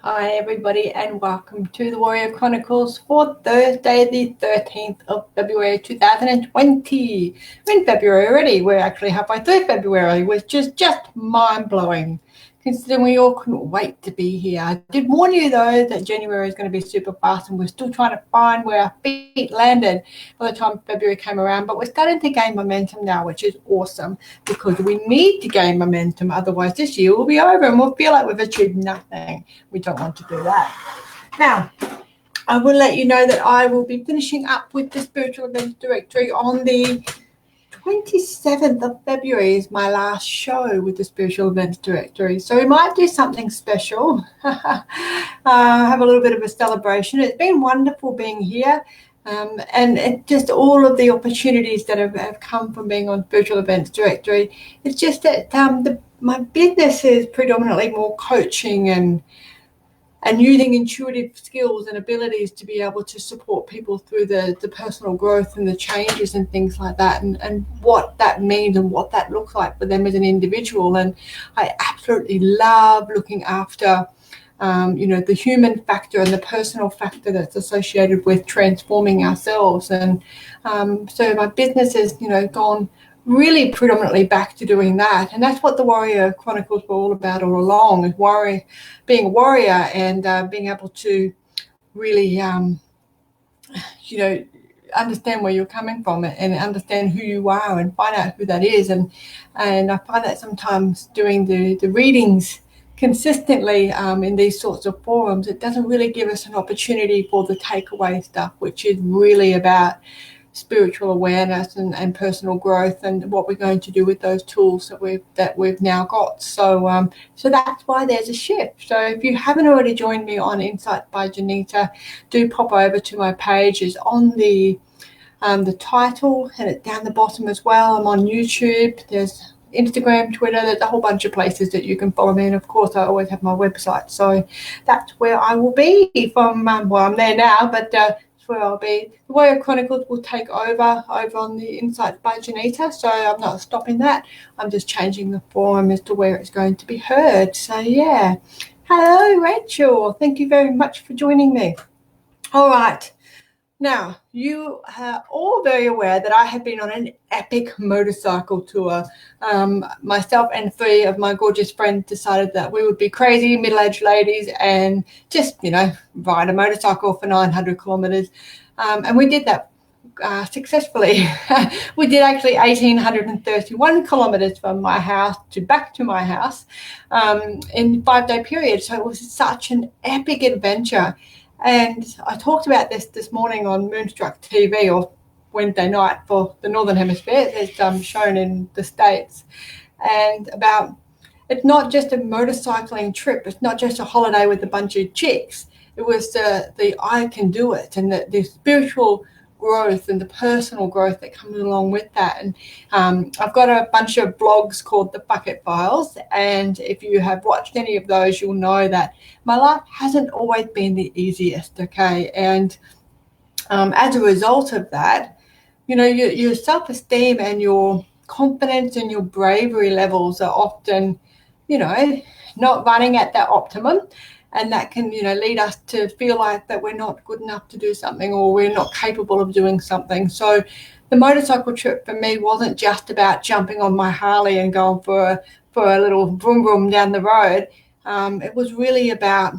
Hi everybody and welcome to the Warrior Chronicles for Thursday the 13th of February 2020. We're in February already. We're actually halfway through February, which is just mind-blowing considering we all couldn't wait to be here. I did warn you though that January is going to be super fast and we're still trying to find where our feet landed by the time February came around, but we're starting to gain momentum now, which is awesome because we need to gain momentum, otherwise this year will be over and we'll feel like we've achieved nothing. We don't want to do that. Now, I will let you know that I will be finishing up with the Spiritual Events Directory on the 27th of February is my last show with the Spiritual Events Directory. So we might do something special, have a little bit of a celebration. It's been wonderful being here. And just all of the opportunities that have come from being on Spiritual Events Directory. It's just that my business is predominantly more coaching and using intuitive skills and abilities to be able to support people through the personal growth and the changes and things like that, and what that means and what that looks like for them as an individual. And I absolutely love looking after the human factor and the personal factor that's associated with transforming ourselves. And so my business has gone really predominantly back to doing that, and that's what the Warrior Chronicles were all about all along, is being a warrior and being able to really understand where you're coming from and understand who you are and find out who that is. And I find that sometimes doing the readings consistently in these sorts of forums, it doesn't really give us an opportunity for the takeaway stuff, which is really about spiritual awareness and personal growth and what we're going to do with those tools that we've now got. So that's why there's a shift. So if you haven't already joined me on Insight by Johnita, do pop over to my page. It's on the title and it's down the bottom as well. I'm on YouTube. There's Instagram, Twitter, there's a whole bunch of places that you can follow me, and of course I always have my website, so that's where I will be from. Well, I'm there now, but where I'll be. The Warrior Chronicles will take over on the Insights by Johnita, so I'm not stopping that. I'm just changing the forum as to where it's going to be heard. So yeah, hello Rachel, thank you very much for joining me. All right, now you are all very aware that I have been on an epic motorcycle tour. Myself and three of my gorgeous friends decided that we would be crazy middle-aged ladies and just ride a motorcycle for 900 kilometers, and we did that successfully. We did actually 1,831 kilometers from my house back to my house in a 5-day period. So it was such an epic adventure. And I talked about this morning on Moonstruck TV, or Wednesday night for the Northern Hemisphere. It's shown in the States. And about, it's not just a motorcycling trip. It's not just a holiday with a bunch of chicks. It was the I can do it, and the spiritual growth and the personal growth that comes along with that. And I've got a bunch of blogs called the Bucket Files, and if you have watched any of those, you'll know that my life hasn't always been the easiest, okay? And as a result of that, your self-esteem and your confidence and your bravery levels are often not running at that optimum. And that can, lead us to feel like that we're not good enough to do something, or we're not capable of doing something. So the motorcycle trip for me wasn't just about jumping on my Harley and going for a little vroom vroom down the road. It was really about,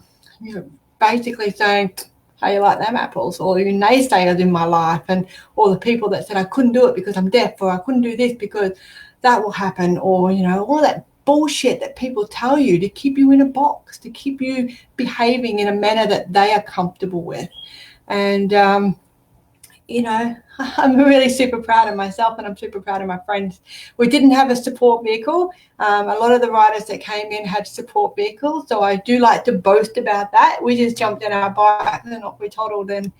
basically saying, how you like them apples, or you naysayers in my life, and or the people that said I couldn't do it because I'm deaf, or I couldn't do this because that will happen, or all that bullshit that people tell you to keep you in a box, to keep you behaving in a manner that they are comfortable with. And I'm really super proud of myself, and I'm super proud of my friends. We didn't have a support vehicle. A lot of the riders that came in had support vehicles, so I do like to boast about that. We just jumped in our bikes and off we toddled, and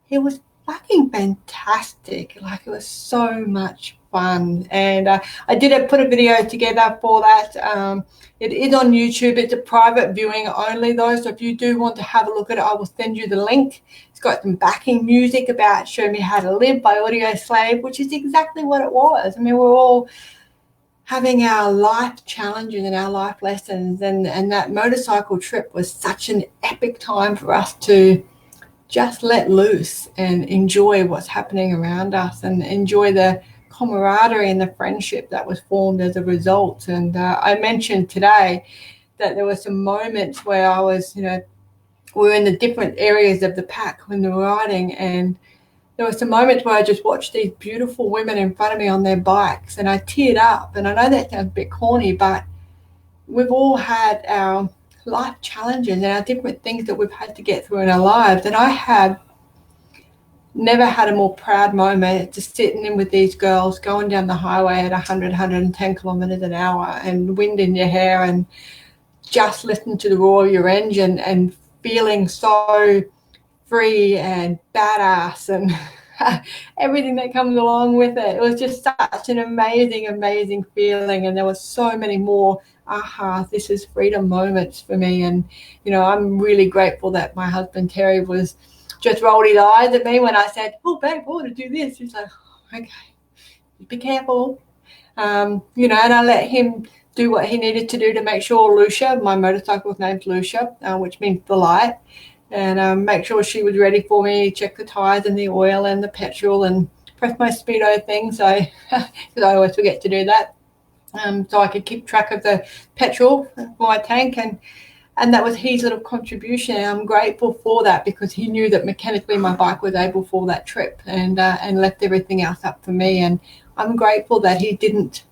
it was fucking fantastic. Like, it was so much fun. And I did put a video together for that. It is on YouTube. It's a private viewing only though, so if you do want to have a look at it, I will send you the link. It's got some backing music about Show Me How to Live by Audio Slave, which is exactly what it was. I mean, we're all having our life challenges and our life lessons, and that motorcycle trip was such an epic time for us to just let loose and enjoy what's happening around us and enjoy the camaraderie and the friendship that was formed as a result. And I mentioned today that there were some moments where I was, we were in the different areas of the pack when we were riding, and there were some moments where I just watched these beautiful women in front of me on their bikes and I teared up. And I know that sounds a bit corny, but we've all had our life challenges and our different things that we've had to get through in our lives. And I have never had a more proud moment just sitting in with these girls, going down the highway at 100, 110 kilometers an hour and wind in your hair and just listening to the roar of your engine and feeling so free and badass and everything that comes along with it. It was just such an amazing feeling, and there were so many more this is freedom moments for me. And I'm really grateful that my husband Terry was just rolled his eyes at me when I said, "Oh babe, I want to do this." He's like, "Okay, be careful," and I let him do what he needed to do to make sure Lucia, my motorcycle's name's Lucia, which means the light, and make sure she was ready for me, check the tires and the oil and the petrol and press my speedo thing, so because I always forget to do that, so I could keep track of the petrol for my tank, and that was his little contribution. And I'm grateful for that because he knew that mechanically my bike was able for that trip, and left everything else up for me. And I'm grateful that he didn't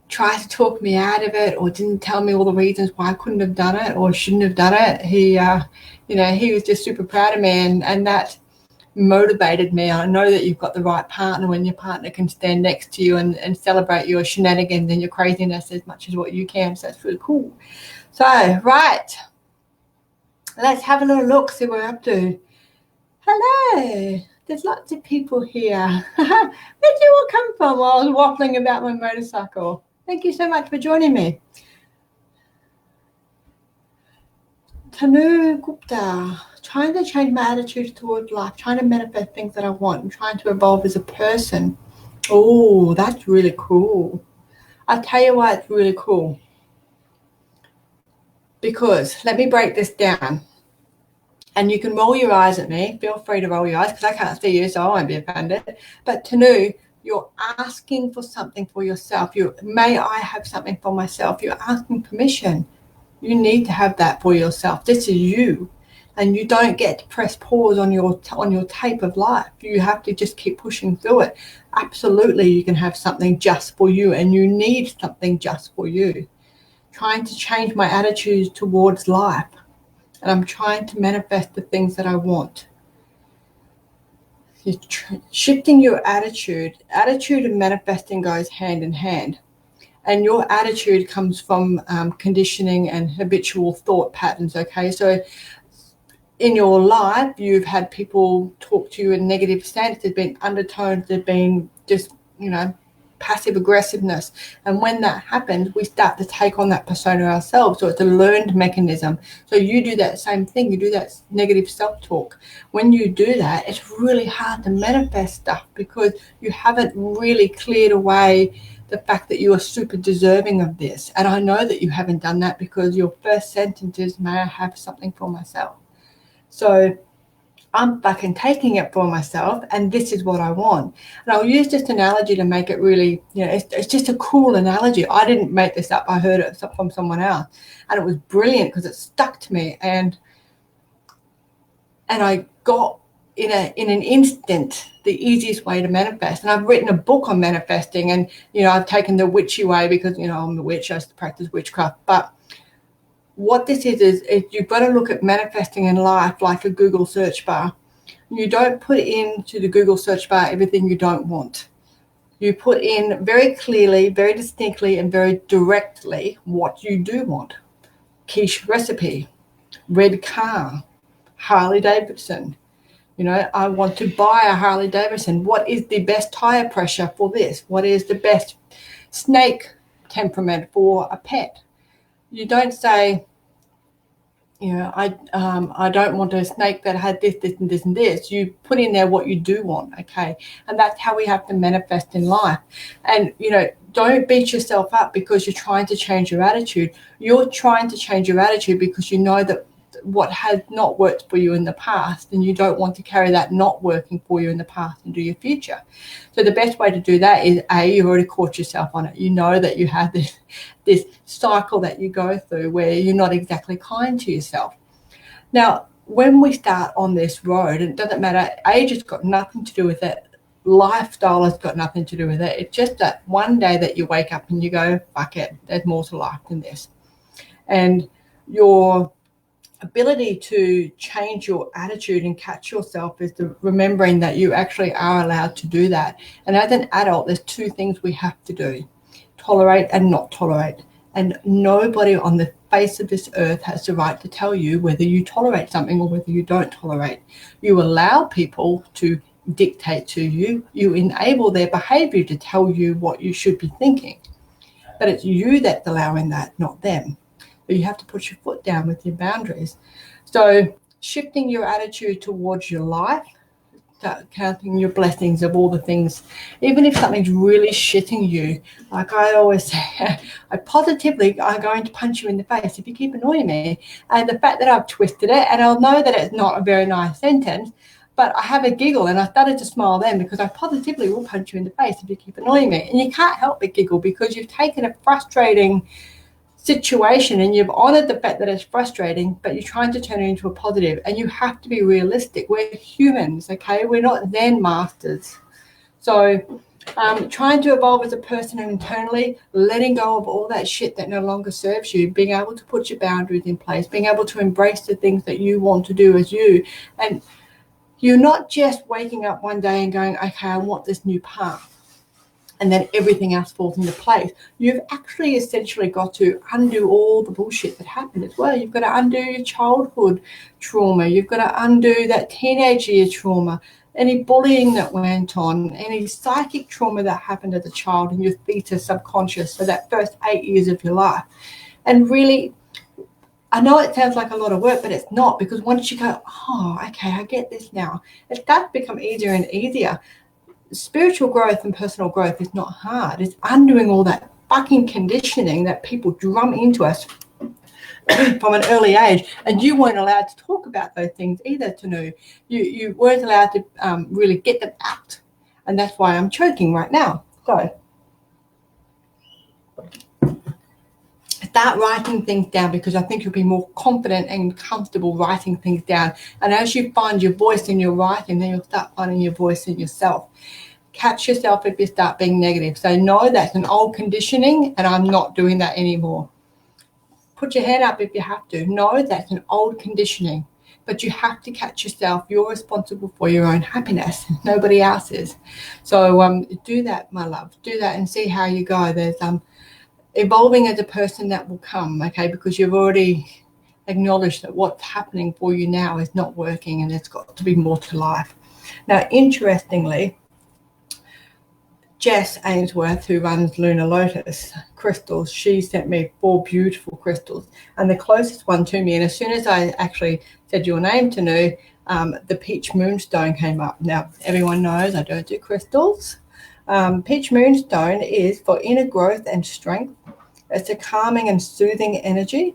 try to talk me out of it or didn't tell me all the reasons why I couldn't have done it or shouldn't have done it. He was just super proud of me, and that motivated me. I know that you've got the right partner when your partner can stand next to you and celebrate your shenanigans and your craziness as much as what you can. So that's really cool. So, right, let's have a little look, see what we're up to. Hello, there's lots of people here. Where'd you all come from while I was waffling about my motorcycle? Thank you so much for joining me. Tanu Gupta, trying to change my attitude towards life, trying to manifest things that I want, and trying to evolve as a person. Oh, that's really cool. I'll tell you why it's really cool. Because let me break this down. And you can roll your eyes at me. Feel free to roll your eyes because I can't see you, so I won't be offended. But Tanu, you're asking for something for yourself. May I have something for myself? You're asking permission. You need to have that for yourself. This is you. And you don't get to press pause on your tape of life. You have to just keep pushing through it. Absolutely, you can have something just for you, and you need something just for you. Trying to change my attitude towards life, and I'm trying to manifest the things that I want. You're shifting your attitude. Attitude and manifesting goes hand in hand. And your attitude comes from conditioning and habitual thought patterns, okay? So in your life, you've had people talk to you in negative sense. There's been undertones. There's been just, passive aggressiveness. And when that happens, we start to take on that persona ourselves. So it's a learned mechanism. So you do that same thing. You do that negative self-talk. When you do that, it's really hard to manifest stuff because you haven't really cleared away the fact that you are super deserving of this. And I know that you haven't done that because your first sentence is, may I have something for myself? So I'm fucking taking it for myself, and this is what I want. And I'll use this analogy to make it really, it's just a cool analogy. I didn't make this up. I heard it from someone else, and it was brilliant because it stuck to me. And I got in an instant the easiest way to manifest. And I've written a book on manifesting, and I've taken the witchy way because I'm a witch. I used to practice witchcraft. But what this is you've got to look at manifesting in life like a Google search bar. You don't put into the Google search bar everything you don't want. You put in very clearly, very distinctly, and very directly what you do want. Quiche recipe, red car, Harley Davidson. I want to buy a Harley Davidson. What is the best tire pressure for this? What is the best snake temperament for a pet? You don't say, I don't want a snake that had this, this, and this, and this. You put in there what you do want, okay? And that's how we have to manifest in life. And, don't beat yourself up because you're trying to change your attitude. You're trying to change your attitude because you know that what has not worked for you in the past, and you don't want to carry that not working for you in the past into your future. So the best way to do that is, you've already caught yourself on it. You know that you have this cycle that you go through where you're not exactly kind to yourself. Now, when we start on this road, it doesn't matter, age has got nothing to do with it. Lifestyle has got nothing to do with it. It's just that one day that you wake up and you go, fuck it, there's more to life than this. And your ability to change your attitude and catch yourself is remembering that you actually are allowed to do that. And as an adult, there's two things we have to do: tolerate and not tolerate. And nobody on the face of this earth has the right to tell you whether you tolerate something or whether you don't tolerate. You allow people to dictate to you. You enable their behavior to tell you what you should be thinking. But it's you that's allowing that, not them. But you have to put your foot down with your boundaries. So shifting your attitude towards your life, counting your blessings of all the things, even if something's really shitting you, like I always say, I positively are going to punch you in the face if you keep annoying me. And the fact that I've twisted it, and I'll know that it's not a very nice sentence, but I have a giggle and I started to smile then, because I positively will punch you in the face if you keep annoying me. And you can't help but giggle because you've taken a frustrating situation and you've honored the fact that it's frustrating, but you're trying to turn it into a positive. And you have to be realistic. We're humans, okay? We're not Zen masters. So trying to evolve as a person and internally, letting go of all that shit that no longer serves you, being able to put your boundaries in place, being able to embrace the things that you want to do as you. And you're not just waking up one day and going, okay, I want this new path, and then everything else falls into place. You've actually essentially got to undo all the bullshit that happened as well. You've got to undo your childhood trauma. You've got to undo that teenage year trauma, any bullying that went on, any psychic trauma that happened as a child in your theta subconscious for that first 8 years of your life. And really, I know it sounds like a lot of work, but it's not, because once you go, oh, okay, I get this now, it starts to become easier and easier. Spiritual growth and personal growth is not hard. It's undoing all that fucking conditioning that people drum into us from an early age. And you weren't allowed to talk about those things either, Tanu. You weren't allowed to really get them out. And that's why I'm choking right now. So start writing things down, because I think you'll be more confident and comfortable writing things down. And as you find your voice in your writing, then you'll start finding your voice in yourself. Catch yourself if you start being negative. So no, that's an old conditioning and I'm not doing that anymore. Put your hand up if you have to. No, that's an old conditioning. But you have to catch yourself. You're responsible for your own happiness. Nobody else is. So do that, my love. Do that and see how you go. There's evolving as a person that will come, okay, because you've already acknowledged that what's happening for you now is not working and there's got to be more to life. Now, interestingly, Jess Ainsworth, who runs Lunar Lotus Crystals, she sent me 4 beautiful crystals, and the closest one to me, and as soon as I actually said your name, Tanu, the peach moonstone came up. Now, everyone knows I don't do crystals. Peach moonstone is for inner growth and strength. It's a calming and soothing energy,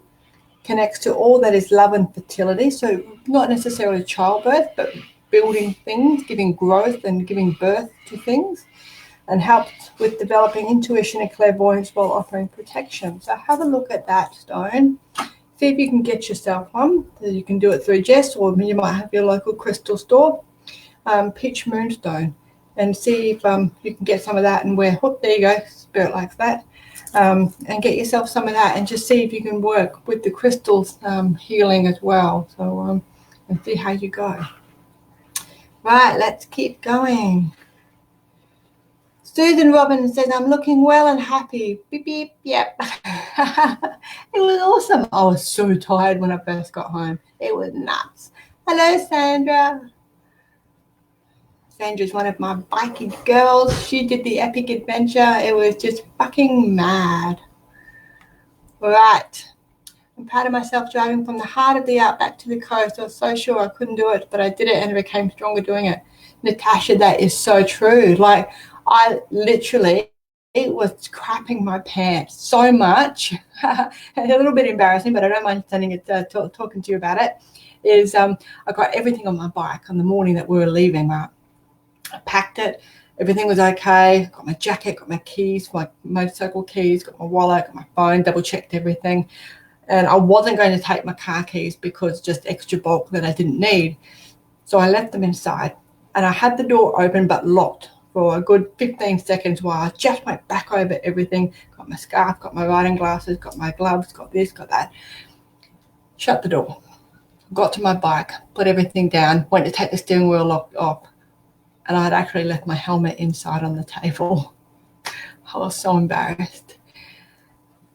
connects to all that is love and fertility, so not necessarily childbirth, but building things, giving growth and giving birth to things, and helps with developing intuition and clairvoyance while offering protection. So have a look at that stone. See if you can get yourself one. You can do it through Jess, or you might have your local crystal store. Peach moonstone, and see if you can get some of that and wear. Whoop, there you go, spirit likes that. And get yourself some of that and just see if you can work with the crystals healing as well. So and see how you go. Right, let's keep going. Susan Robbins says, I'm looking well and happy. Beep, beep, yep. It was awesome. I was so tired when I first got home. It was nuts. Hello, Sandra. Sandra's one of my biking girls. She did the epic adventure. It was just fucking mad. Right. I'm proud of myself driving from the heart of the outback to the coast. I was so sure I couldn't do it, but I did it and I became stronger doing it. Natasha, that is so true. Like, I literally was crapping my pants so much. A little bit embarrassing, but I don't mind standing it, talking to you about it. Is I got everything on my bike on the morning that we were leaving. Right? I packed it. Everything was okay. Got my jacket, got my keys, my motorcycle keys, got my wallet, got my phone, double checked everything. And I wasn't going to take my car keys because just extra bulk that I didn't need. So I left them inside and I had the door open but locked for a good 15 seconds while I just went back over everything. Got my scarf, got my riding glasses, got my gloves, got this, got that. Shut the door. Got to my bike, put everything down, went to take the steering wheel lock off, and I had actually left my helmet inside on the table. I was so embarrassed.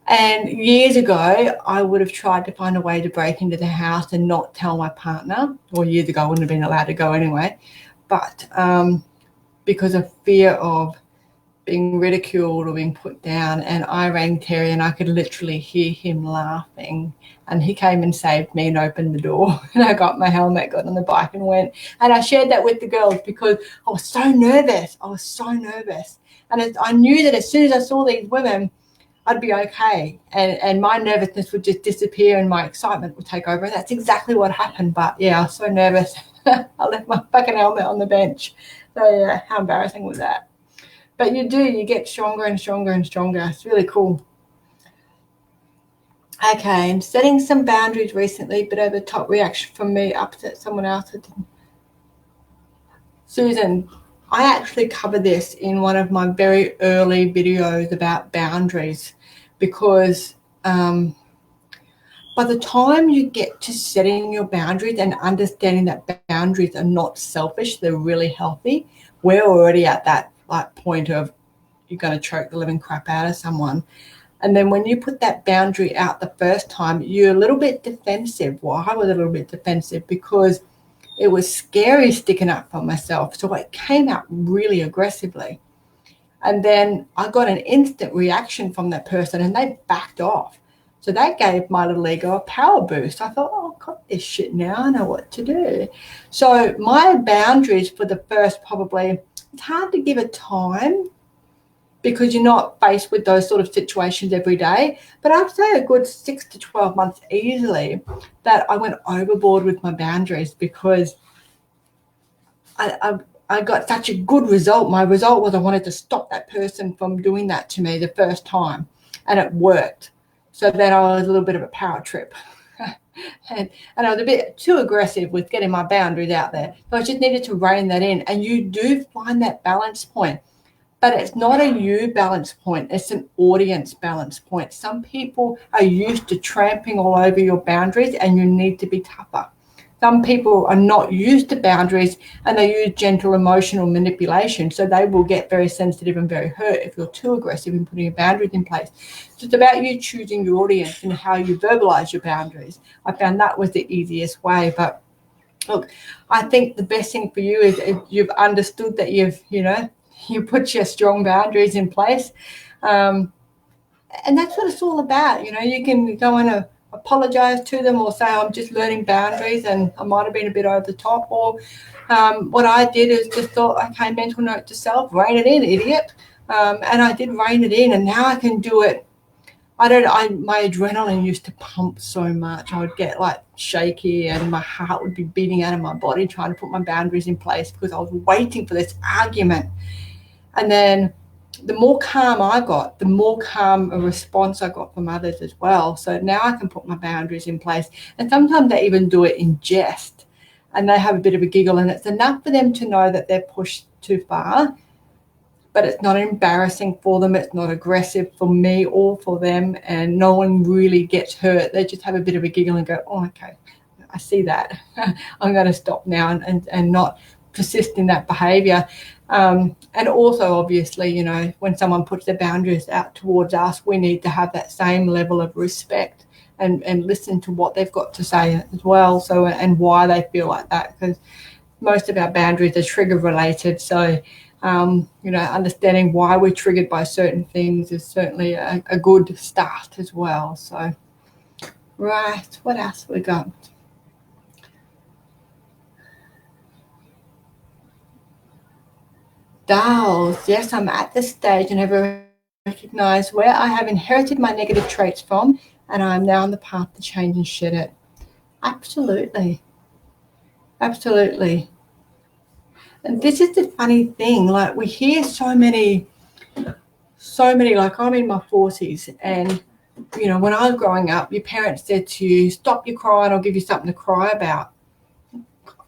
And years ago, I would have tried to find a way to break into the house and not tell my partner. Or years ago, I wouldn't have been allowed to go anyway. But because of fear of being ridiculed or being put down, and I rang Terry and I could literally hear him laughing. And he came and saved me and opened the door. And I got my helmet, got on the bike and went. And I shared that with the girls because I was so nervous. And I knew that as soon as I saw these women, I'd be okay. And my nervousness would just disappear and my excitement would take over. And that's exactly what happened. But, yeah, I was so nervous. I left my fucking helmet on the bench. So, yeah, how embarrassing was that? But you get stronger and stronger and stronger. It's really cool. Okay, I'm setting some boundaries recently, but over the top reaction from me upset someone else. Susan, I actually cover this in one of my very early videos about boundaries because by the time you get to setting your boundaries and understanding that boundaries are not selfish, they're really healthy, we're already at that point of you're going to choke the living crap out of someone. And then when you put that boundary out the first time, you're a little bit defensive. Well, I was a little bit defensive because it was scary sticking up for myself. So it came out really aggressively. And then I got an instant reaction from that person and they backed off. So that gave my little ego a power boost. I thought, oh, I've got this shit now. I know what to do. So my boundaries for the first it's hard to give a time because you're not faced with those sort of situations every day. But I'd say a good 6 to 12 months easily that I went overboard with my boundaries because I got such a good result. My result was I wanted to stop that person from doing that to me the first time, and it worked. So then I was a little bit of a power trip. and I was a bit too aggressive with getting my boundaries out there. So I just needed to rein that in. And you do find that balance point. But it's not a you balance point. It's an audience balance point. Some people are used to tramping all over your boundaries and you need to be tougher. Some people are not used to boundaries and they use gentle emotional manipulation. So they will get very sensitive and very hurt if you're too aggressive in putting your boundaries in place. So it's about you choosing your audience and how you verbalize your boundaries. I found that was the easiest way. But look, I think the best thing for you is if you've understood that you put your strong boundaries in place. And that's what it's all about. You can go and apologize to them or say, I'm just learning boundaries and I might have been a bit over the top. Or what I did is just thought, okay, mental note to self, rein it in, idiot. And I did rein it in and now I can do it. My adrenaline used to pump so much. I would get shaky and my heart would be beating out of my body trying to put my boundaries in place because I was waiting for this argument. And then the more calm I got, the more calm a response I got from others as well. So now I can put my boundaries in place. And sometimes they even do it in jest and they have a bit of a giggle and it's enough for them to know that they're pushed too far, but it's not embarrassing for them. It's not aggressive for me or for them. And no one really gets hurt. They just have a bit of a giggle and go, oh, okay, I see that. I'm going to stop now and not persist in that behavior. And also, obviously, when someone puts their boundaries out towards us, we need to have that same level of respect and listen to what they've got to say as well. So, and why they feel like that, because most of our boundaries are trigger related. So, understanding why we're triggered by certain things is certainly a good start as well. So, Right, what else we got? Dolls. Yes, I'm at the stage and have recognized where I have inherited my negative traits from, and I'm now on the path to change and shed it. Absolutely. Absolutely. And this is the funny thing, like we hear so many, like I'm in my 40s, and when I was growing up, your parents said to you, stop your crying, I'll give you something to cry about.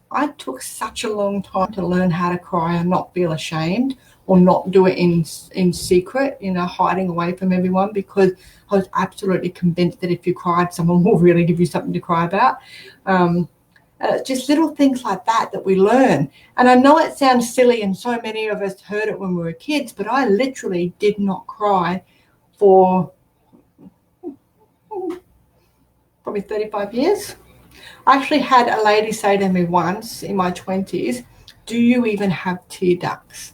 I took such a long time to learn how to cry and not feel ashamed, or not do it in secret, hiding away from everyone, because I was absolutely convinced that if you cried, someone will really give you something to cry about. Just little things like that we learn. And I know it sounds silly, and so many of us heard it when we were kids, but I literally did not cry for probably 35 years. I actually had a lady say to me once in my 20s, do you even have tear ducts?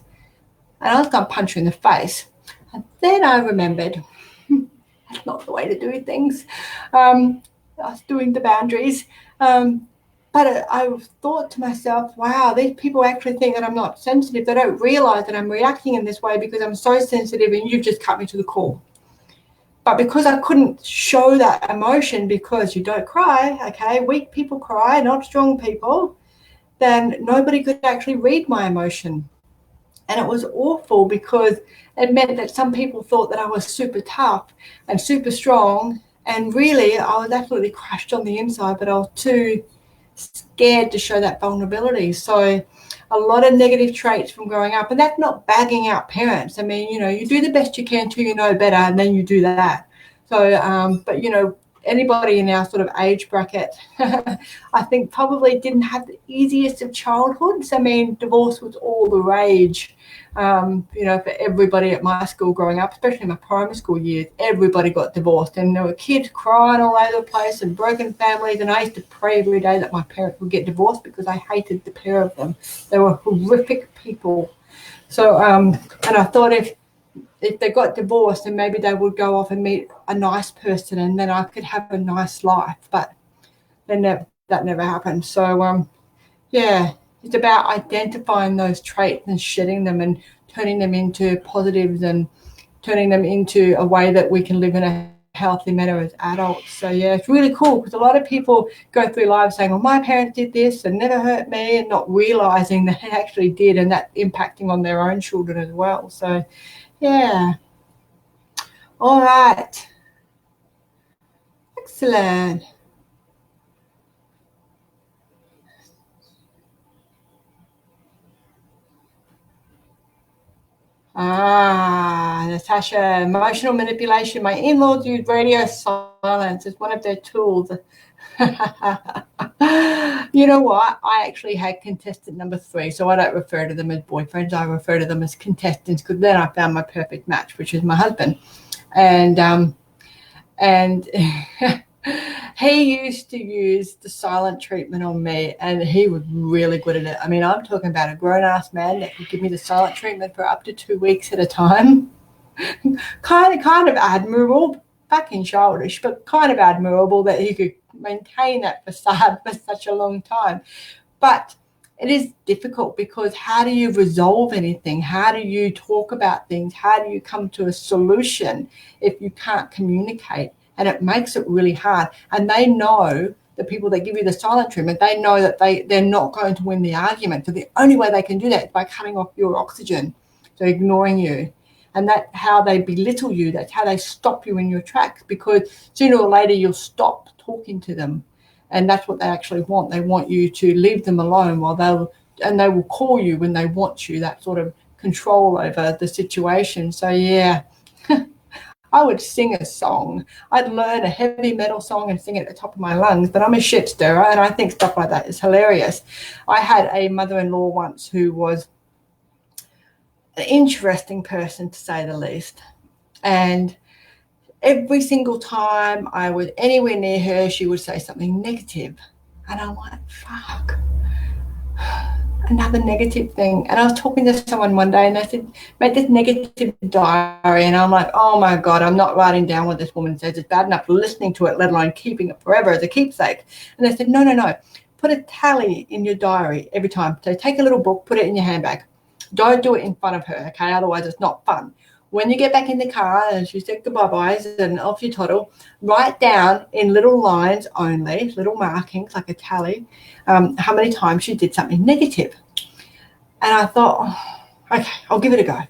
And I was going to punch her in the face. And then I remembered, that's not the way to do things. I was doing the boundaries. But I thought to myself, wow, these people actually think that I'm not sensitive. They don't realize that I'm reacting in this way because I'm so sensitive, and you've just cut me to the core. But because I couldn't show that emotion, because you don't cry, okay, weak people cry, not strong people, then nobody could actually read my emotion. And it was awful, because it meant that some people thought that I was super tough and super strong. And really, I was absolutely crushed on the inside, but I was too scared to show that vulnerability. So a lot of negative traits from growing up, and that's not bagging out parents. I mean, you do the best you can till you know better, and then you do that. So, but anybody in our sort of age bracket, I think probably didn't have the easiest of childhoods. I mean, divorce was all the rage. For everybody at my school growing up, especially in my primary school years, everybody got divorced, and there were kids crying all over the place and broken families. And I used to pray every day that my parents would get divorced, because I hated the pair of them. They were horrific people. So, and I thought if they got divorced, then maybe they would go off and meet a nice person, and then I could have a nice life. But then that never happened. So, yeah, it's about identifying those traits and shedding them and turning them into positives, and turning them into a way that we can live in a healthy manner as adults. So, yeah, it's really cool, because a lot of people go through life saying, well, my parents did this and never hurt me, and not realizing that it actually did, and that impacting on their own children as well. So, yeah. All right. Excellent. Natasha, emotional manipulation. My in-laws use radio silence as one of their tools. You know what? I actually had contestant number 3, so I don't refer to them as boyfriends. I refer to them as contestants, because then I found my perfect match, which is my husband. And he used to use the silent treatment on me, and he was really good at it. I mean, I'm talking about a grown-ass man that could give me the silent treatment for up to 2 weeks at a time. kind of admirable, fucking childish, but kind of admirable that he could maintain that facade for such a long time. But it is difficult, because how do you resolve anything? How do you talk about things? How do you come to a solution if you can't communicate? And it makes it really hard. And they know, the people that give you the silent treatment, they know that they're not going to win the argument. So the only way they can do that is by cutting off your oxygen, so ignoring you. And that's how they belittle you. That's how they stop you in your tracks, because sooner or later you'll stop talking to them. And that's what they actually want. They want you to leave them alone, they will call you when they want you, that sort of control over the situation. So, yeah, I would sing a song. I'd learn a heavy metal song and sing it at the top of my lungs, but I'm a shit stirrer, and I think stuff like that is hilarious. I had a mother-in-law once who was an interesting person, to say the least. And every single time I was anywhere near her, she would say something negative. And I'm like, fuck. another negative thing. And I was talking to someone one day and they said, make this negative diary. And I'm like, oh my God, I'm not writing down what this woman says. It's bad enough listening to it, let alone keeping it forever as a keepsake. And they said, no. Put a tally in your diary every time. So take a little book, put it in your handbag. Don't do it in front of her, okay? Otherwise it's not fun. When you get back in the car and she said goodbye-byes and off you toddle, write down in little lines only, little markings like a tally, how many times she did something negative. And I thought, oh, okay, I'll give it a go.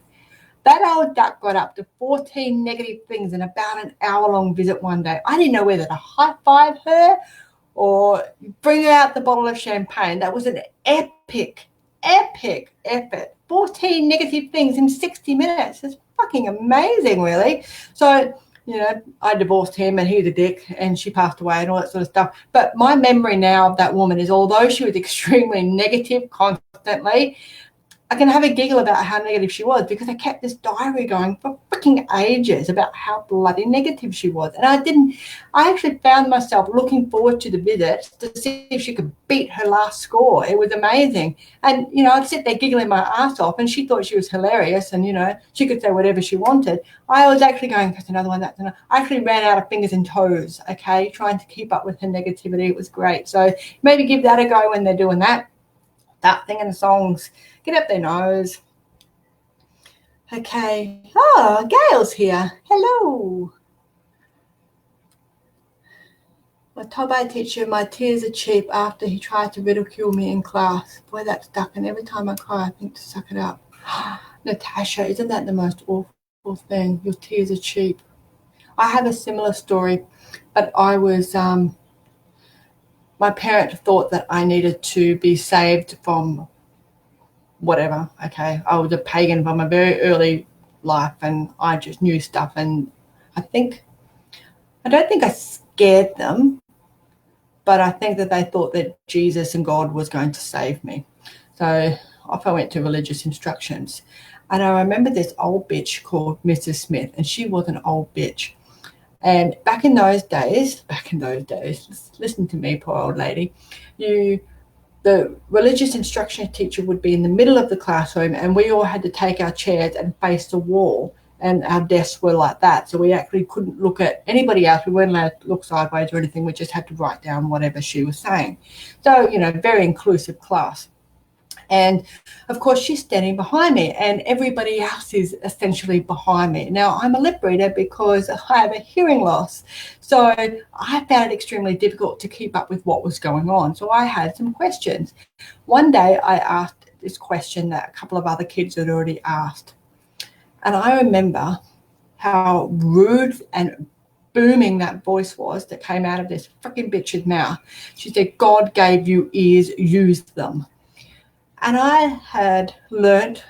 That old duck got up to 14 negative things in about an hour-long visit one day. I didn't know whether to high-five her or bring out the bottle of champagne. That was an epic effort. 14 negative things in 60 minutes. It's fucking amazing, really. So, you know, I divorced him and he's a dick and she passed away and all that sort of stuff. But my memory now of that woman is, although she was extremely negative constantly, I can have a giggle about how negative she was because I kept this diary going for freaking ages about how bloody negative she was. And I actually found myself looking forward to the visit to see if she could beat her last score. It was amazing. And, you know, I'd sit there giggling my ass off and she thought she was hilarious and, you know, she could say whatever she wanted. I was actually going, that's another one, that's another. I actually ran out of fingers and toes, okay, trying to keep up with her negativity. It was great. So maybe give that a go when they're doing that. Start singing songs. Get up their nose. Okay. Oh, Gail's here. Hello. I told my teacher my tears are cheap after he tried to ridicule me in class. Boy, that stuck. And every time I cry, I think to suck it up. Natasha, isn't that the most awful thing? Your tears are cheap. I have a similar story, but I was... my parents thought that I needed to be saved from whatever, okay. I was a pagan from a very early life and I just knew stuff, and I don't think I scared them, but I think that they thought that Jesus and God was going to save me. So off I went to religious instructions. And I remember this old bitch called Mrs. Smith, and she was an old bitch. And back in those days, listen to me, poor old lady, the religious instruction teacher would be in the middle of the classroom and we all had to take our chairs and face the wall, and our desks were like that. So we actually couldn't look at anybody else. We weren't allowed to look sideways or anything. We just had to write down whatever she was saying. So, you know, very inclusive class. And of course she's standing behind me and everybody else is essentially behind me. Now I'm a lip reader because I have a hearing loss. So I found it extremely difficult to keep up with what was going on. So I had some questions. One day I asked this question that a couple of other kids had already asked. And I remember how rude and booming that voice was that came out of this freaking bitch's mouth. She said, God gave you ears, use them. And I had learned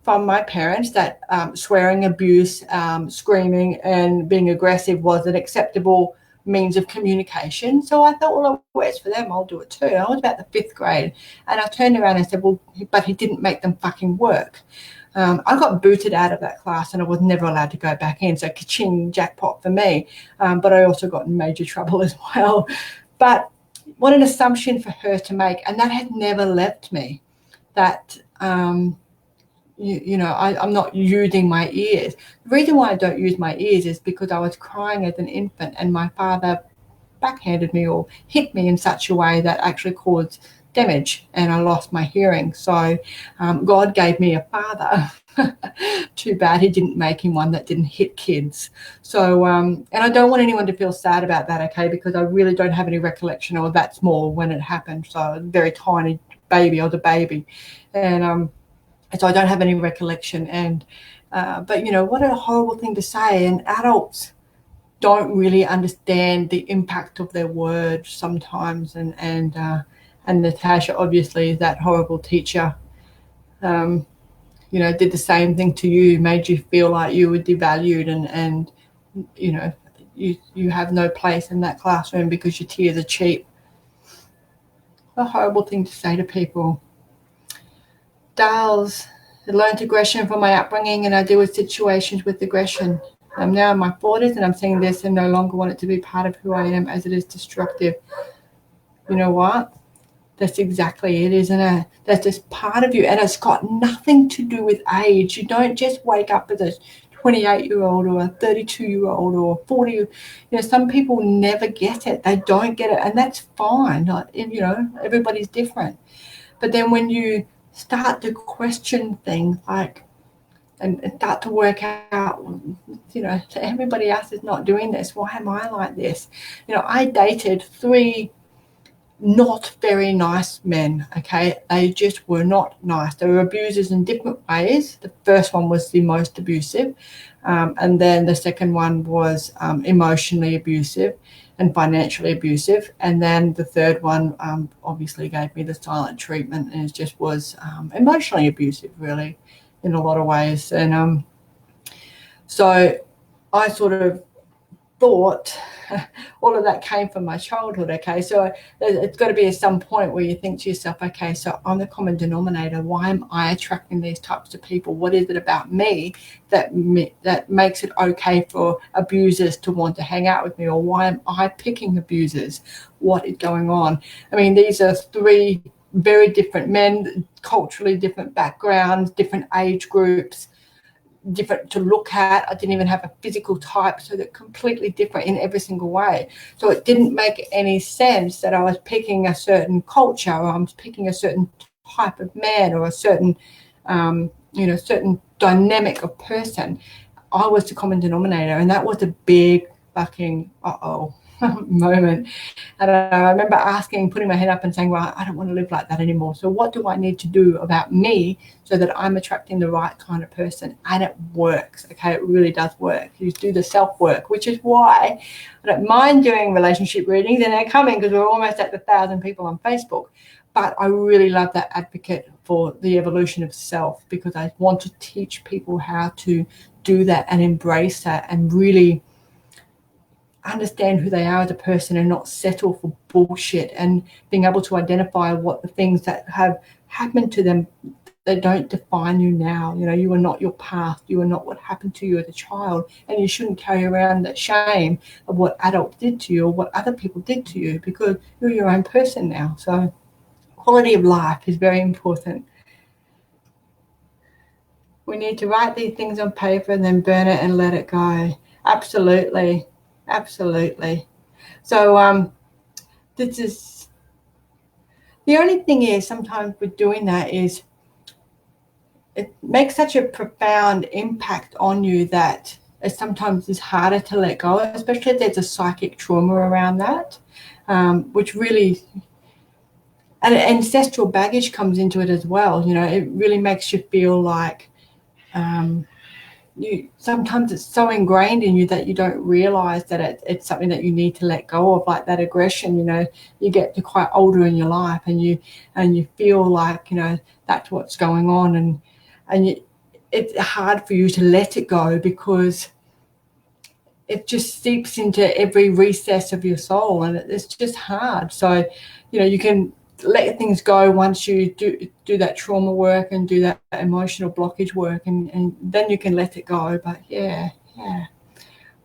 from my parents that swearing, abuse, screaming and being aggressive was an acceptable means of communication. So I thought, well, it works for them, I'll do it too. And I was about the 5th grade. And I turned around and said, well, but he didn't make them fucking work. I got booted out of that class and I was never allowed to go back in. So ka-ching, jackpot for me. But I also got in major trouble as well. But what an assumption for her to make. And that had never left me, that, I'm not using my ears. The reason why I don't use my ears is because I was crying as an infant and my father backhanded me or hit me in such a way that actually caused damage and I lost my hearing. So God gave me a father. Too bad he didn't make him one that didn't hit kids. So and I don't want anyone to feel sad about that, okay, because I really don't have any recollection of that small when it happened. So I was a very tiny baby. I was a baby, and so I don't have any recollection. And but you know, what a horrible thing to say. And adults don't really understand the impact of their words sometimes. And Natasha obviously is that horrible teacher. Did the same thing to you, made you feel like you were devalued and you know, you have no place in that classroom because your tears are cheap. A horrible thing to say to people. Dales, I learned aggression from my upbringing and I deal with situations with aggression. I'm now in my 40s and I'm seeing this and no longer want it to be part of who I am as it is destructive. You know what? That's exactly it, isn't it? That's just part of you, and it's got nothing to do with age. You don't just wake up as a 28-year-old or a 32-year-old or 40. You know, some people never get it. They don't get it, and that's fine. Like, you know, everybody's different. But then when you start to question things like, and start to work out, you know, everybody else is not doing this. Why am I like this? You know, I dated 3 not very nice men. Okay, they just were not nice. They were abusers in different ways. The first one was the most abusive, and then the second one was emotionally abusive and financially abusive, and then the third one obviously gave me the silent treatment, and it just was emotionally abusive, really, in a lot of ways. And so I sort of thought all of that came from my childhood. Okay, so it's got to be at some point where you think to yourself, okay, so I'm the common denominator. Why am I attracting these types of people? What is it about me that makes it okay for abusers to want to hang out with me? Or why am I picking abusers? What is going on? I mean, these are 3 very different men, culturally different backgrounds, different age groups, different to look at. I didn't even have a physical type, so they're completely different in every single way. So it didn't make any sense that I was picking a certain culture, or I was picking a certain type of man, or a certain certain dynamic of person. I was the common denominator, and that was a big fucking moment. And I remember putting my head up and saying, well, I don't want to live like that anymore. So what do I need to do about me so that I'm attracting the right kind of person? And it works. Okay, it really does work. You do the self-work, which is why I don't mind doing relationship readings, and they're coming because we're almost at 1,000 people on Facebook. But I really love that advocate for the evolution of self, because I want to teach people how to do that and embrace that and really understand who they are as a person and not settle for bullshit, and being able to identify what the things that have happened to them, they don't define you now. You know, you are not your past. You are not what happened to you as a child, and you shouldn't carry around that shame of what adults did to you or what other people did to you, because you're your own person now. So quality of life is very important. We need to write these things on paper and then burn it and let it go. Absolutely. So this is the only thing is, sometimes with doing that is it makes such a profound impact on you that it sometimes is harder to let go, especially if there's a psychic trauma around that, which really, and ancestral baggage comes into it as well. You know, it really makes you feel like sometimes it's so ingrained in you that you don't realize that it's something that you need to let go of, like that aggression. You know, you get to quite older in your life and you feel like, you know, that's what's going on, and it's hard for you to let it go because it just seeps into every recess of your soul, and it's just hard. So, you know, you can let things go once you do that trauma work and do that emotional blockage work, and then you can let it go. But yeah.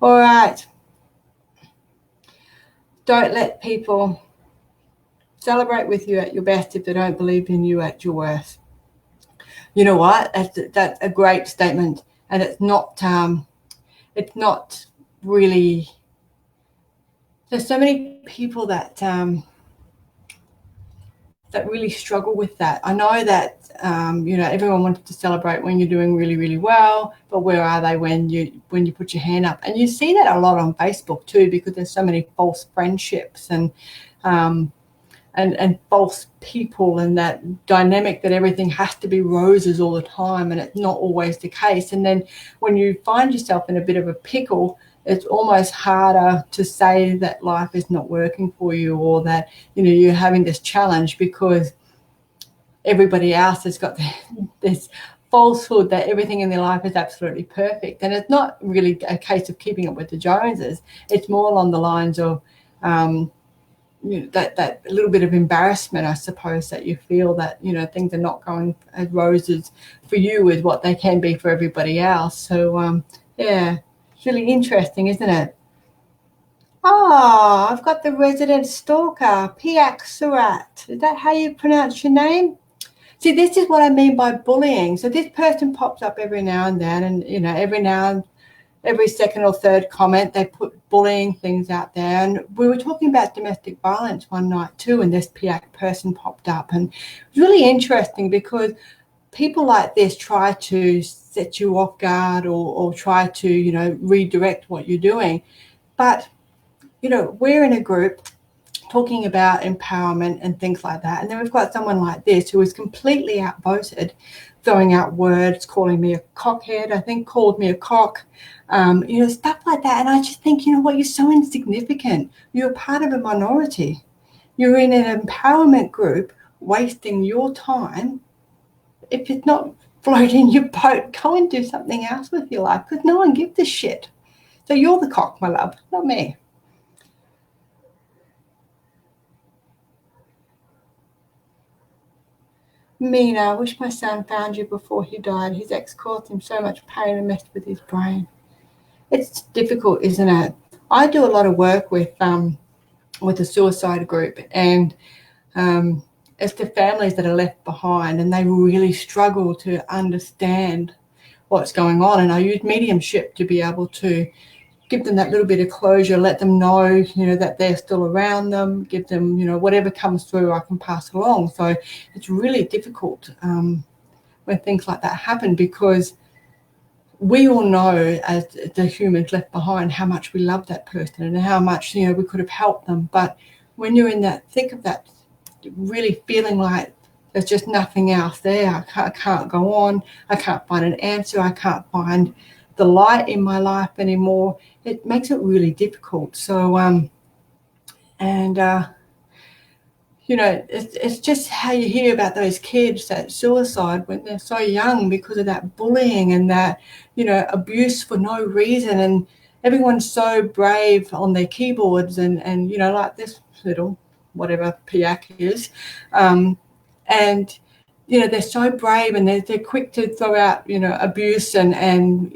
All right. Don't let people celebrate with you at your best if they don't believe in you at your worst. You know what? That's a great statement, and it's not really. There's so many people that really struggle with that. I know that you know, everyone wants to celebrate when you're doing really, really well, but where are they when you put your hand up? And you see that a lot on Facebook too, because there's so many false friendships and false people, and that dynamic that everything has to be roses all the time, and it's not always the case. And then when you find yourself in a bit of a pickle, it's almost harder to say that life is not working for you, or that, you know, you're having this challenge because everybody else has got this falsehood that everything in their life is absolutely perfect. And it's not really a case of keeping up with the Joneses. It's more along the lines of you know, that little bit of embarrassment, I suppose, that you feel that, you know, things are not going as roses for you as what they can be for everybody else. So yeah, it's really interesting, isn't it? Oh, I've got the resident stalker, Piak Surat. Is that how you pronounce your name? See, this is what I mean by bullying. So this person pops up every now and then, and every second or third comment, they put bullying things out there. And we were talking about domestic violence one night too, and this Piak person popped up, and it was really interesting because people like this try to set you off guard or try to redirect what you're doing, but we're in a group talking about empowerment and things like that. And then we've got someone like this who is completely outvoted, throwing out words, calling me a cockhead, I think called me a cock, stuff like that. And I just think, you know what, you're so insignificant. You're part of a minority. You're in an empowerment group wasting your time. If it's not floating your boat, go and do something else with your life because no one gives a shit. So you're the cock, my love, not me. Mina, I wish my son found you before he died. His ex caused him so much pain and messed with his brain. It's difficult, isn't it? I do a lot of work with a suicide group, and it's the families that are left behind, and they really struggle to understand what's going on. And I use mediumship to be able to give them that little bit of closure, let them know, that they're still around them, give them, whatever comes through, I can pass along. So it's really difficult when things like that happen, because we all know as the humans left behind how much we love that person and how much, we could have helped them. But when you're in that thick of that, really feeling like there's just nothing else there, I can't go on, I can't find an answer, I can't find the light in my life anymore, it makes it really difficult. So it's just how you hear about those kids that suicide when they're so young because of that bullying and that abuse for no reason, and everyone's so brave on their keyboards and like this little whatever Piak is, and they're so brave, and they're quick to throw out abuse and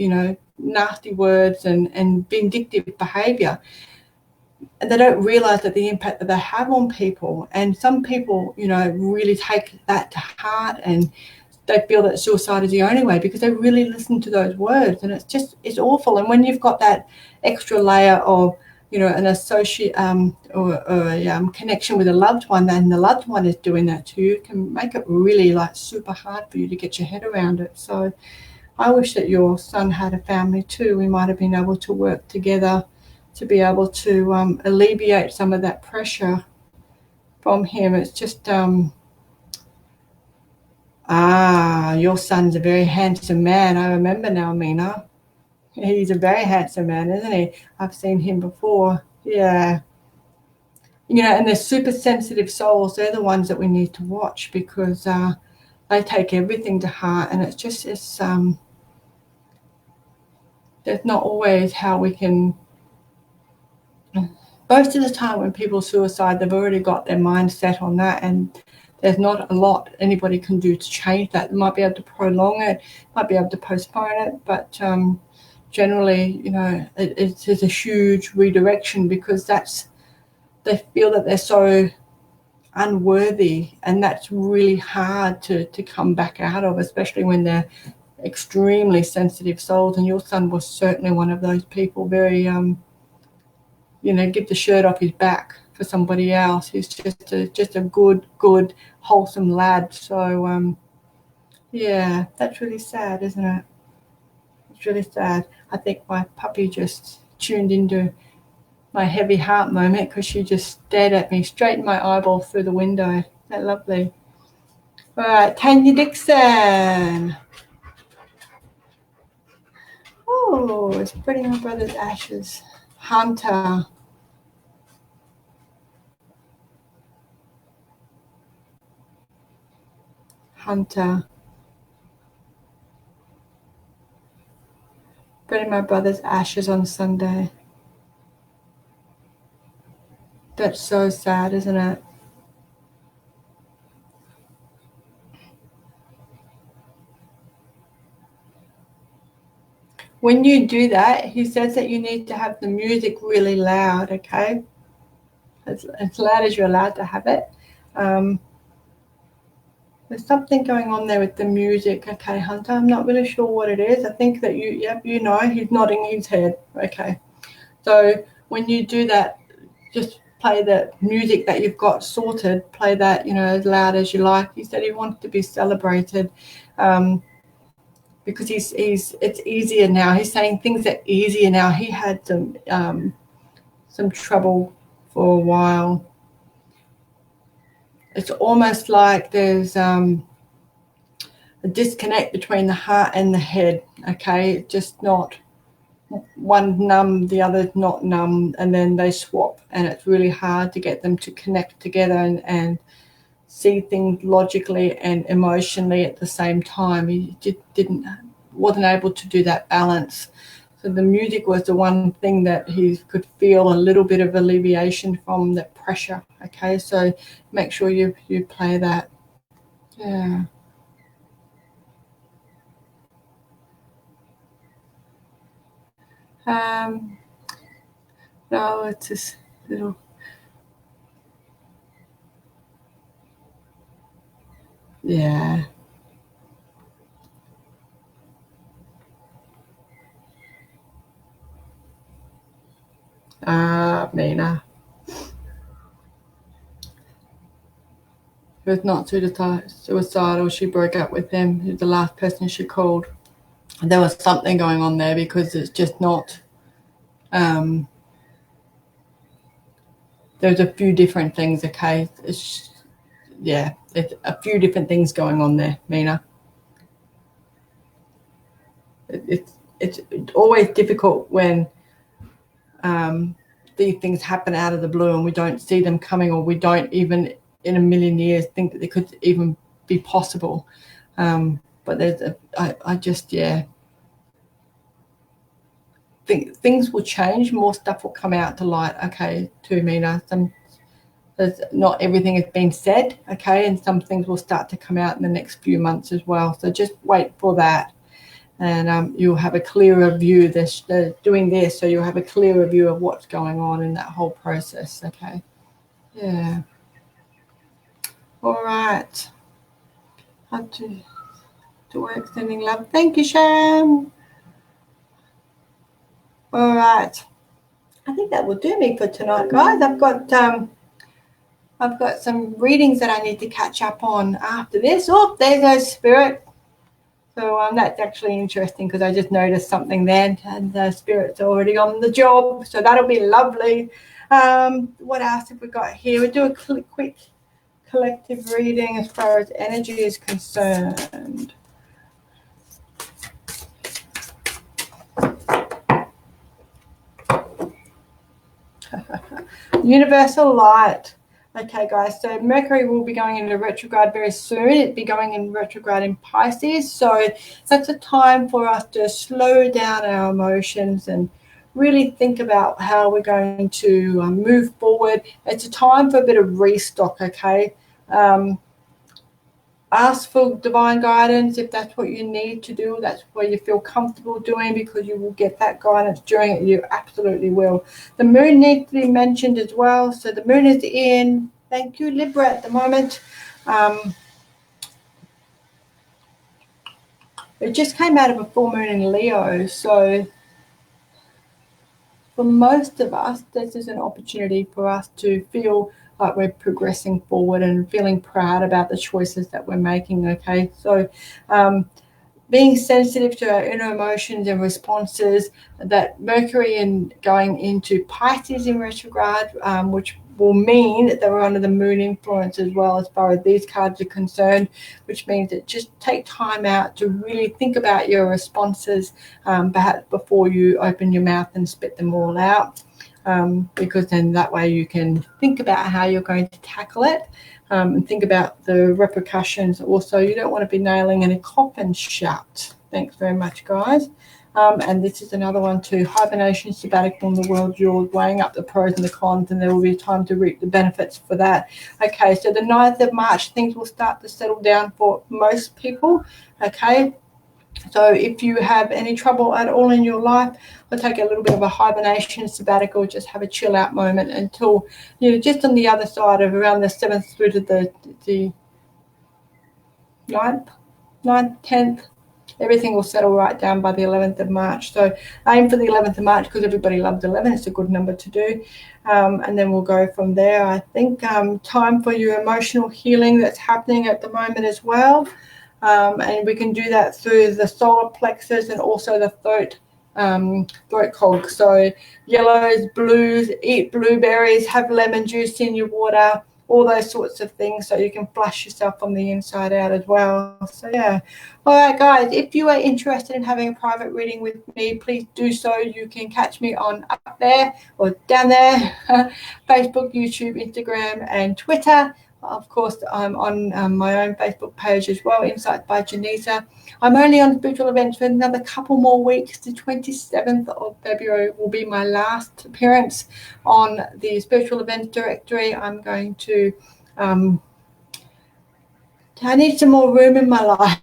nasty words and vindictive behavior, and they don't realize that the impact that they have on people. And some people really take that to heart, and they feel that suicide is the only way because they really listen to those words, and it's awful. And when you've got that extra layer of an associate or a connection with a loved one, and the loved one is doing that to you, it can make it really like super hard for you to get your head around it. So I wish that your son had a family too. We might have been able to work together to be able to alleviate some of that pressure from him. It's just your son's a very handsome man. I remember now, Mina. He's a very handsome man, isn't he? I've seen him before. Yeah. And the super sensitive souls, they're the ones that we need to watch, because they take everything to heart, and it's that's not always how we can. Most of the time when people suicide, they've already got their mind set on that, and there's not a lot anybody can do to change that. They might be able to prolong it, might be able to postpone it, but generally, it's a huge redirection, because they feel that they're so unworthy, and that's really hard to come back out of, especially when they're extremely sensitive souls. And your son was certainly one of those people, very give the shirt off his back for somebody else. He's just a good wholesome lad. So yeah, that's really sad, isn't it? It's really sad. I think my puppy just tuned into my heavy heart moment, because she just stared at me straight in my eyeball through the window. Isn't that lovely? All right, Tanya Dixon. Oh, spreading my brother's ashes. Hunter. Spreading my brother's ashes on Sunday. That's so sad, isn't it? when you do that, he says that you need to have the music really loud, okay? As loud as you're allowed to have it. There's something going on there with the music, okay, Hunter? I'm not really sure what it is. I think that you know, he's nodding his head, okay. So when you do that, just play the music that you've got sorted, play that, you know, as loud as you like. He said he wanted to be celebrated because it's easier now. He's saying things are easier now. He had some trouble for a while. It's almost like there's a disconnect between the heart and the head, okay? Just not one numb, the other's not numb, and then they swap, and it's really hard to get them to connect together and see things logically and emotionally at the same time. He wasn't able to do that balance. So the music was the one thing that he could feel a little bit of alleviation from, that pressure, okay? So make sure you play that. Yeah. No, it's just little. Yeah. Mina. She was not suicidal. She broke up with him. He was the last person she called. There was something going on there because it's just not. There's a few different things, okay? It's a few different things going on there, Mina. It's always difficult when these things happen out of the blue and we don't see them coming, or we don't even in a million years think that they could even be possible. But think things will change. More stuff will come out to light, okay, too, Mina. Not everything has been said, okay, and some things will start to come out in the next few months as well. So just wait for that, and you'll have a clearer view. Doing this, so you'll have a clearer view of what's going on in that whole process, okay? Yeah. All right. How to work, sending love. Thank you, Sham. All right. I think that will do me for tonight, guys. I've got some readings that I need to catch up on after this. Oh, there's no spirit. So that's actually interesting because I just noticed something then, and the spirit's already on the job. So that'll be lovely. What else have we got here? We'll do a quick collective reading as far as energy is concerned. Universal light. Okay, guys, so Mercury will be going into retrograde very soon. It'll be going in retrograde in Pisces. So that's a time for us to slow down our emotions and really think about how we're going to move forward. It's a time for a bit of restock, okay? Ask for divine guidance if that's what you need to do. That's what you feel comfortable doing, because you will get that guidance during it. You absolutely will. The moon needs to be mentioned as well. So the moon is in, thank you, Libra at the moment. It just came out of a full moon in Leo. So for most of us, this is an opportunity for us to feel like we're progressing forward and feeling proud about the choices that we're making, okay? So being sensitive to our inner emotions and responses, that Mercury going into Pisces in retrograde, which will mean that we're under the moon influence as well as far as these cards are concerned, which means that just take time out to really think about your responses, perhaps before you open your mouth and spit them all out, because then that way you can think about how you're going to tackle it, and think about the repercussions. Also, you don't want to be nailing in a coffin shut. Thanks very much, guys. And this is another one too. Hibernation, sabbatical, and the world's yours. Weighing up the pros and the cons, and there will be time to reap the benefits for that. Okay, so the 9th of March, things will start to settle down for most people. Okay. So if you have any trouble at all in your life, or take a little bit of a hibernation sabbatical, just have a chill out moment until, just on the other side of around the 7th through to the 9th, 10th, everything will settle right down by the 11th of March. So aim for the 11th of March because everybody loves 11. It's a good number to do. And then we'll go from there. I think time for your emotional healing that's happening at the moment as well. And we can do that through the solar plexus and also the throat cog. So yellows, blues, eat blueberries, have lemon juice in your water, all those sorts of things, so you can flush yourself from the inside out as well. So yeah. All right, guys, if you are interested in having a private reading with me, please do so. You can catch me on up there or down there, Facebook, YouTube, Instagram, and Twitter. Of course, I'm on my own Facebook page as well, Insights by Johnita. I'm only on spiritual events for another couple more weeks. The 27th of February will be my last appearance on the spiritual event directory. I'm going to, I need some more room in my life.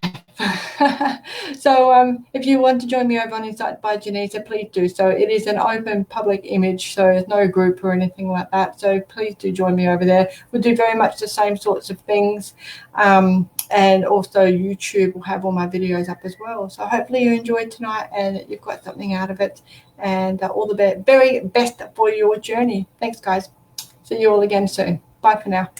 So if you want to join me over on Insight by Johnita, please do so. It is an open public image, so there's no group or anything like that. So please do join me over there. We'll do very much the same sorts of things. And also YouTube will have all my videos up as well. So hopefully you enjoyed tonight and you've got something out of it. And all the very best for your journey. Thanks, guys. See you all again soon. Bye for now.